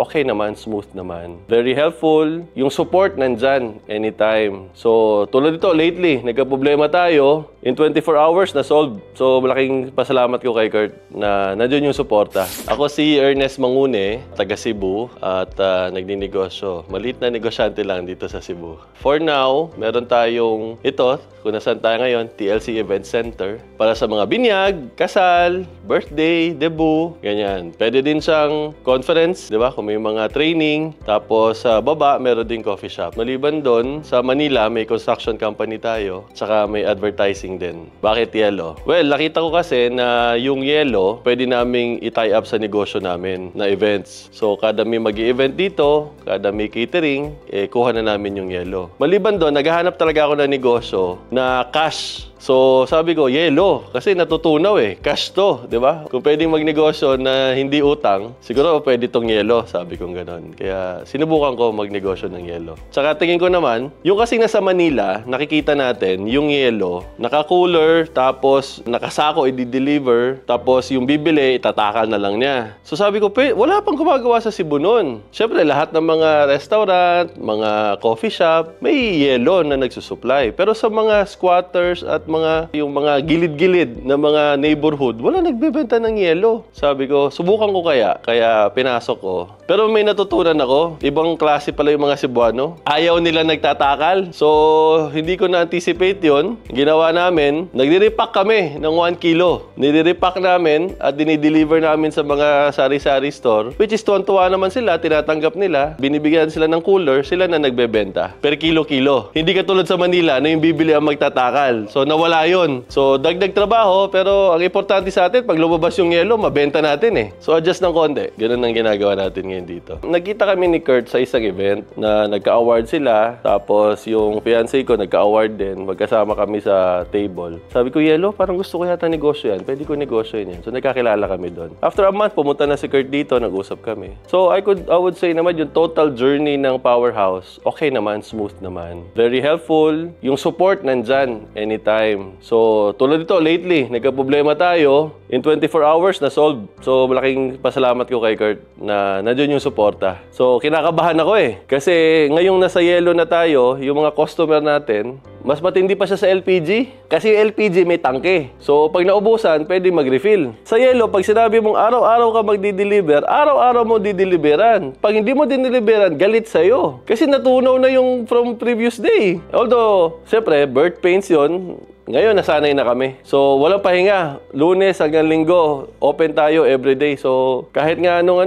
okay naman, smooth naman. Very helpful. Yung support nandyan anytime. So, tulad dito, lately, nagka-problema tayo. In 24 hours, na-solve. So, malaking pasalamat ko kay Kurt na nandun yung suporta. Ako si Ernest Mangune, taga Cebu, at nagninegosyo. Maliit na negosyante lang dito sa Cebu. For now, meron tayong ito, kung nasaan tayo ngayon, TLC Event Center. Para sa mga binyag, kasal, birthday, debut, ganyan. Pwede din siyang conference, di ba? Kung may mga training. Tapos sa baba, meron din coffee shop. Maliban doon, sa Manila, may construction company tayo. Tsaka may advertising din. Bakit yellow? Well, nakita ko kasi na yung yellow, pwede naming i-tie up sa negosyo namin na events. So, kada may mag-i-event dito, kada may catering, kuha na namin yung yellow. Maliban doon, naghahanap talaga ako ng negosyo na cash. So, sabi ko, yellow. Kasi natutunaw cash to, di ba? Kung pwedeng magnegosyo na hindi utang, siguro pwede tong yellow, sabi kong ganon. Kaya sinubukan ko magnegosyo ng yellow. Tsaka tingin ko naman, yung kasi nasa Manila, nakikita natin, yung yellow, naka-cooler, tapos nakasako, i-deliver, tapos yung bibili, itatakal na lang niya. So sabi ko, wala pang gumagawa sa Cebu nun. Siyempre, lahat ng mga restaurant, mga coffee shop, may yellow na nagsusupply. Pero sa mga squatters at yung mga gilid-gilid na mga neighborhood, wala nagbebenta ng yelo. Sabi ko, subukan ko kaya pinasok ko. Pero may natutunan ako, ibang klase pala yung mga Cebuano. Ayaw nila nagtatakal. So, hindi ko na-anticipate yon. Ginawa namin, nagdi-repack kami ng 1 kilo. Nire-repack namin at dinideliver namin sa mga sari-sari store, which is tuwan-tuwa naman sila, tinatanggap nila, binibigyan sila ng cooler, sila na nagbebenta. Per kilo-kilo. Hindi katulad sa Manila na yung bibili ang magtatakal. So, nawala yun. So, dagdag trabaho, pero ang importante sa atin, pag lumabas yung yelo, mabenta natin So, adjust ng konti. Ganun ang ginagawa natin ngayon dito. Nagkita kami ni Kurt sa isang event na nagka-award sila. Tapos, yung fiancé ko nagka-award din. Magkasama kami sa table. Sabi ko, yelo, parang gusto ko yata negosyo yan. Pwede ko negosyo yan. So, nagkakilala kami doon. After a month, pumunta na si Kurt dito. Nag-usap kami. So, I would say naman, yung total journey ng Powerhouse, okay naman, smooth naman. Very helpful. Yung support nandyan anytime. So, tulad dito, lately, nagka-problema tayo. In 24 hours, na-solve. So, malaking pasalamat ko kay Kurt na nandun yung suporta. So, kinakabahan ako Kasi ngayong nasa yellow na tayo, yung mga customer natin, mas matindi pa siya sa LPG. Kasi yung LPG may tangke. So, pag naubusan, pwede mag-refill. Sa yellow, pag sinabi mong araw-araw ka magdi-deliver, araw-araw mo di-deliveran. Pag hindi mo din-deliveran, galit sa'yo. Kasi natunaw na yung from previous day. Although, siyempre, birth pains yun. Ngayon, nasanay na kami. So, walang pahinga. Lunes hanggang Linggo, open tayo everyday. So, kahit nga nung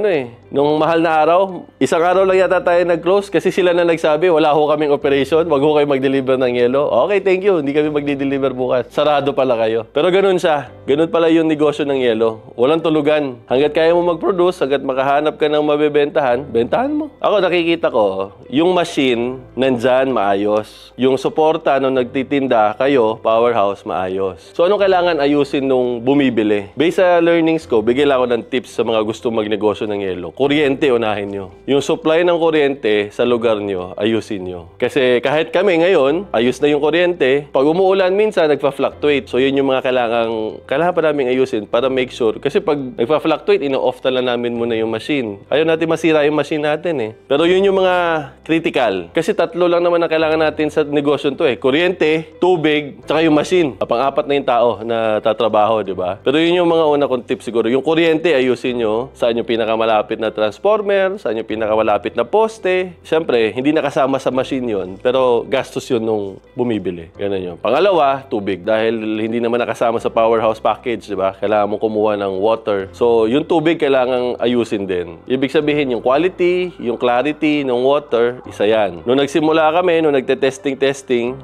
nung mahal na araw, isang araw lang yata tayo nag-close kasi sila na nagsabi, wala ho kaming operation, wag ho kayo mag-deliver ng yelo. Okay, thank you. Hindi kami mag-deliver bukas. Sarado pala kayo. Pero ganun siya. Ganun pala yung negosyo ng yelo. Walang tulugan. Hanggat kaya mo mag-produce, hanggat makahanap ka ng mabebentahan, bentahan mo. Ako, nakikita ko, yung machine, nandyan, maayos. Yung suporta nung nagtitinda kayo, Powerhouse, maayos. So, anong kailangan ayusin nung bumibili? Based sa learnings ko, bigyan ako ng tips sa mga gusto magnegosyo ng yelo. Kuryente, unahin nyo. Yung supply ng kuryente sa lugar nyo, ayusin nyo. Kasi kahit kami ngayon, ayos na yung kuryente. Pag umuulan minsan, nagpa-fluctuate. So, yun yung mga kailangan pa namin ayusin para make sure. Kasi pag nagpa-fluctuate, ino-off na lang namin muna yung machine. Ayaw natin masira yung machine natin Pero yun yung mga critical. Kasi tatlo lang naman ang kailangan natin sa negosyo to Kuryente, tubig, tsaka yung machine. Pang-apat na yung tao na tatrabaho, di ba? Pero yun yung mga una kong tip siguro. Yung kuryente, ayusin nyo. Saan yung pinakamalapit na transformer, saan yung pinakamalapit na poste. Siyempre, hindi nakasama sa machine yun, pero gastos yun nung bumibili. Ganun yun. Pangalawa, tubig. Dahil hindi naman nakasama sa Powerhouse package, di ba? Kailangan mong kumuha ng water. So, yung tubig kailangang ayusin din. Ibig sabihin, yung quality, yung clarity ng water, isa yan. Nung nagsimula kami, nung nagte-testing,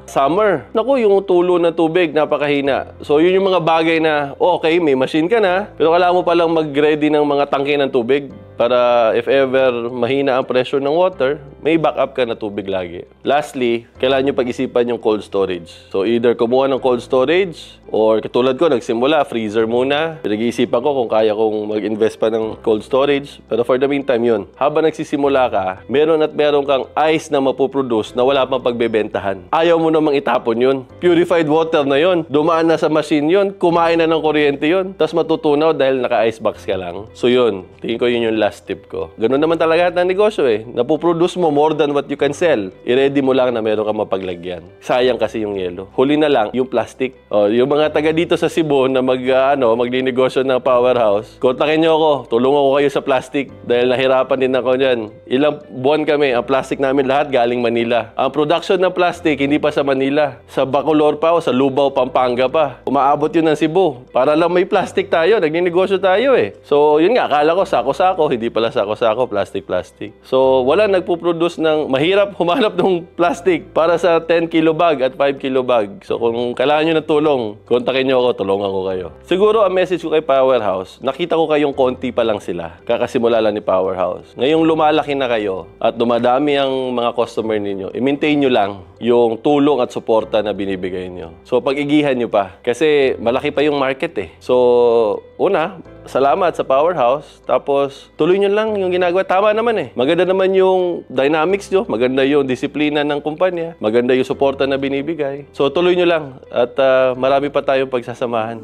summer, naku, yung tulo ng tubig, napakahina. So, yun yung mga bagay na, okay, may machine ka na, pero kailangan mo palang mag-ready ng mga tangke ng tubig para if ever mahina ang pressure ng water, may backup ka na tubig lagi. Lastly, kailangan nyo pag-isipan yung cold storage. So either kumuha ng cold storage or katulad ko, nagsimula, freezer muna. Pinag-iisipan ko kung kaya kong mag-invest pa ng cold storage. Pero for the meantime yun, habang nagsisimula ka, meron kang ice na mapuproduce na wala pang pagbebentahan. Ayaw mo namang itapon yun. Purified water na yun. Dumaan na sa machine yun. Kumain na ng kuryente yun. Tapos matutunaw dahil naka-ice box ka lang. So yun, tingin ko yun yung last last tip ko. Ganun naman talaga ng negosyo eh. Napuproduce mo more than what you can sell. I-ready mo lang na meron ka mapaglagyan. Sayang kasi yung yelo. Huli na lang yung plastic. Yung mga taga dito sa Cebu na magninegosyo ng powerhouse, kontakin nyo ako. Tulungan ko kayo sa plastic dahil nahirapan din ako dyan. Ilang buwan kami, ang plastic namin lahat galing Manila. Ang production ng plastic, hindi pa sa Manila. Sa Bacolor pa o sa Lubao, Pampanga pa. Umaabot yun ng Cebu. Para lang may plastic tayo, nagninegosyo tayo eh. So, yun nga, akala ko sako-sako, hindi pala sako-sako, plastic-plastic. So, wala nagpo-produce ng, mahirap humanap ng plastic para sa 10 kilo bag at 5 kilo bag. So, kung kailangan nyo ng tulong, kontakin nyo ako, tulungan ko kayo. Siguro, ang message ko kay Powerhouse, nakita ko kayong konti pa lang sila. Kakasimula lang ni Powerhouse. Ngayong lumalaki na kayo at dumadami ang mga customer ninyo, i-maintain nyo lang yung tulong at suporta na binibigay nyo. So, pag-igihan nyo pa. Kasi, malaki pa yung market eh. So, una, salamat sa Powerhouse. Tapos, tuloy nyo lang yung ginagawa. Tama naman eh. Maganda naman yung dynamics nyo. Maganda yung disiplina ng kumpanya. Maganda yung suporta na binibigay. So, tuloy nyo lang. At marami pa tayong pagsasamahan.